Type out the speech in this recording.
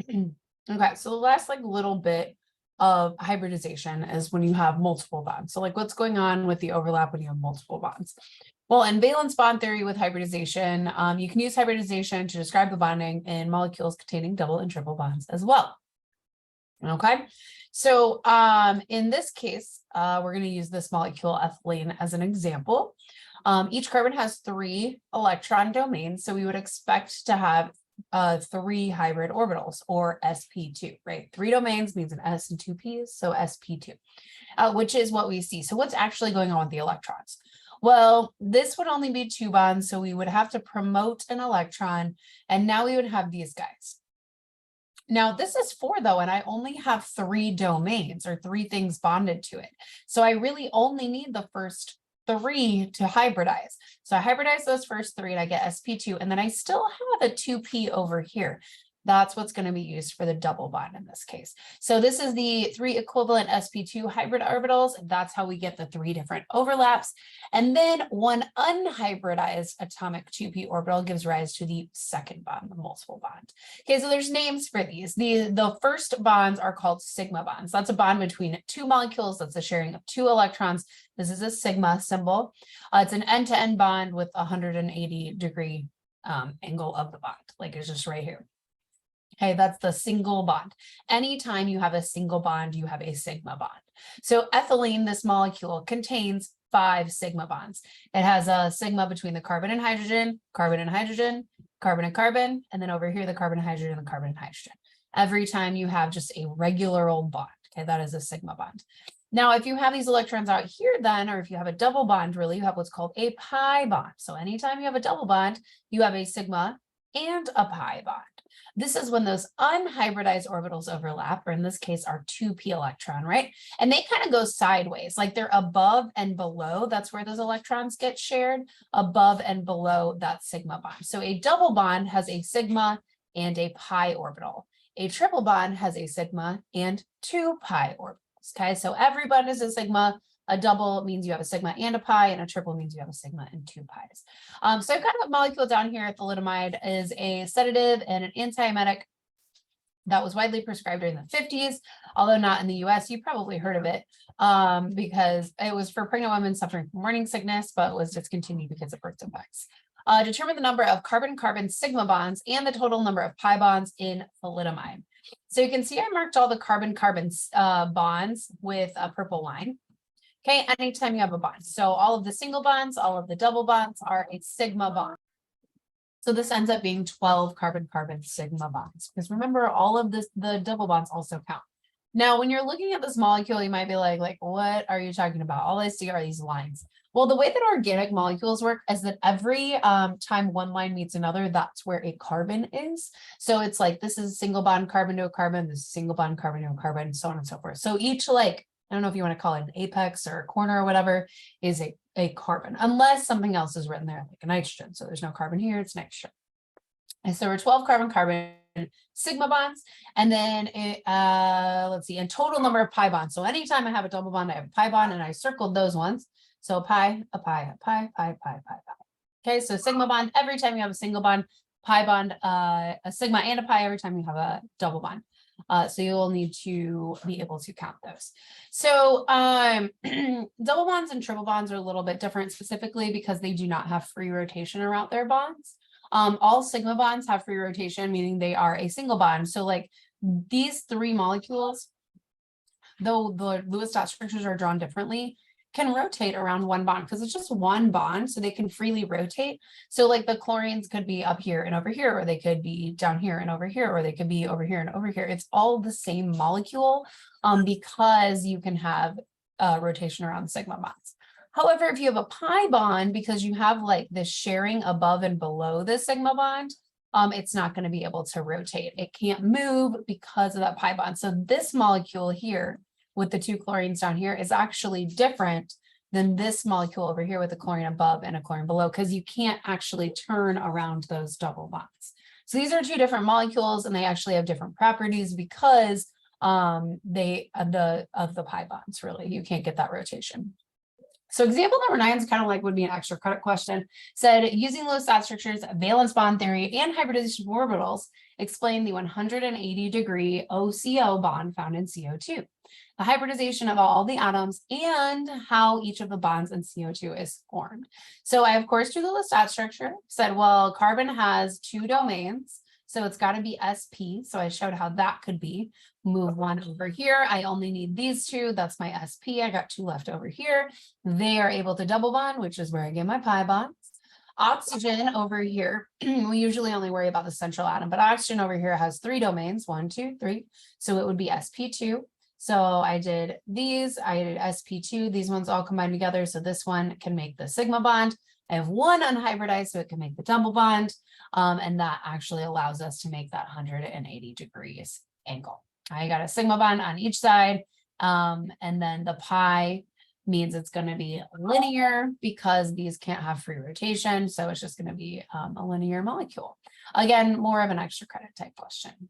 Okay, so the last like little bit of hybridization is when you have multiple bonds. So like what's going on with the overlap when you have multiple bonds? Well, in valence bond theory with hybridization, you can use hybridization to describe the bonding in molecules containing double and triple bonds as well. Okay, so in this case, we're going to use this molecule ethylene as an example. Each carbon has 3 electron domains, so we would expect to have 3 hybrid orbitals, or sp2, right? 3 domains means an s and 2 p's, so sp2, which is what we see. So what's actually going on with the electrons? Well, this would only be 2 bonds, so we would have to promote an electron, and now we would have these guys. Now this is 4 though, and I only have 3 domains or 3 things bonded to it. So I really only need the first 3 to hybridize. So I hybridize those first 3 and I get sp2, and then I still have a 2p over here. That's what's going to be used for the double bond in this case. So this is the 3 equivalent sp2 hybrid orbitals. That's how we get the 3 different overlaps. And then one unhybridized atomic 2p orbital gives rise to the second bond, the multiple bond. Okay, so there's names for these. The first bonds are called sigma bonds. That's a bond between 2 molecules. That's a sharing of 2 electrons. This is a sigma symbol. It's an end-to-end bond with a 180-degree angle of the bond, like it's just right here. Okay, that's the single bond. Anytime you have a single bond, you have a sigma bond. So ethylene, this molecule, contains 5 sigma bonds. It has a sigma between the carbon and hydrogen, carbon and hydrogen, carbon and carbon, and then over here, the carbon and hydrogen and the carbon and hydrogen. Every time you have just a regular old bond, okay, that is a sigma bond. Now, if you have these electrons out here then, or if you have a double bond, really, you have what's called a pi bond. So anytime you have a double bond, you have a sigma and a pi bond. This is when those unhybridized orbitals overlap, or in this case, our 2p electron, right? And they kind of go sideways, like they're above and below. That's where those electrons get shared, above and below that sigma bond. So a double bond has a sigma and a pi orbital. A triple bond has a sigma and 2 pi orbitals, okay? So every bond is a sigma. A double means you have a sigma and a pi, and a triple means you have a sigma and 2 pi's. So I've got a molecule down here. Thalidomide is a sedative and an antiemetic that was widely prescribed during the 50s, although not in the US. You probably heard of it because it was for pregnant women suffering from morning sickness, but was discontinued because of birth defects. Determine the number of carbon-carbon sigma bonds and the total number of pi bonds in thalidomide. So you can see I marked all the carbon-carbon bonds with a purple line. Okay, anytime you have a bond. So all of the single bonds, all of the double bonds are a sigma bond. So this ends up being 12 carbon-carbon sigma bonds, because remember, all of this, the double bonds also count. Now, when you're looking at this molecule, you might be like, what are you talking about? All I see are these lines. Well, the way that organic molecules work is that every time one line meets another, that's where a carbon is. So it's like, this is a single bond carbon to a carbon, this is a single bond carbon to a carbon, so on and so forth. So each, like, I don't know if you want to call it an apex or a corner or whatever, is a carbon, unless something else is written there, like a nitrogen. So there's no carbon here, it's nitrogen. And so we're 12 carbon-carbon sigma bonds. And then let's see, and total number of pi bonds. So anytime I have a double bond, I have a pi bond, and I circled those ones. So a pi, pi, pi, pi, pi. Okay, so sigma bond, every time you have a single bond, pi bond, a sigma and a pi every time you have a double bond. So you'll need to be able to count those. So double bonds and triple bonds are a little bit different, specifically because they do not have free rotation around their bonds. All sigma bonds have free rotation, meaning they are a single bond. So like these 3 molecules, though the Lewis dot structures are drawn differently, can rotate around one bond because it's just one bond, so they can freely rotate. So like the chlorines could be up here and over here, or they could be down here and over here, or they could be over here and over here. It's all the same molecule because you can have rotation around the sigma bonds. However, if you have a pi bond, because you have like this sharing above and below the sigma bond, it's not going to be able to rotate. It can't move because of that pi bond. So this molecule here with the 2 chlorines down here is actually different than this molecule over here with a chlorine above and a chlorine below, because you can't actually turn around those double bonds. So these are 2 different molecules, and they actually have different properties because of the pi bonds, really. You can't get that rotation. So example number 9 is kind of like would be an extra credit question. Said using low stat structures, valence bond theory, and hybridization of orbitals, explain the 180-degree OCO bond found in CO2. The hybridization of all the atoms and how each of the bonds in CO2 is formed. So I, of course, drew the Lestat structure, said, well, carbon has 2 domains, so it's got to be sp. So I showed how that could be. Move 1 over here. I only need these 2. That's my sp. I got 2 left over here. They are able to double bond, which is where I get my pi bonds. Oxygen over here, we usually only worry about the central atom, but oxygen over here has 3 domains, 1, 2, 3. So it would be sp2. So I did these, I did sp2, these ones all combined together. So this one can make the sigma bond. I have 1 unhybridized, so it can make the double bond. And that actually allows us to make that 180 degrees angle. I got a sigma bond on each side. And then the pi means it's going to be linear because these can't have free rotation. So it's just going to be a linear molecule. Again, more of an extra credit type question.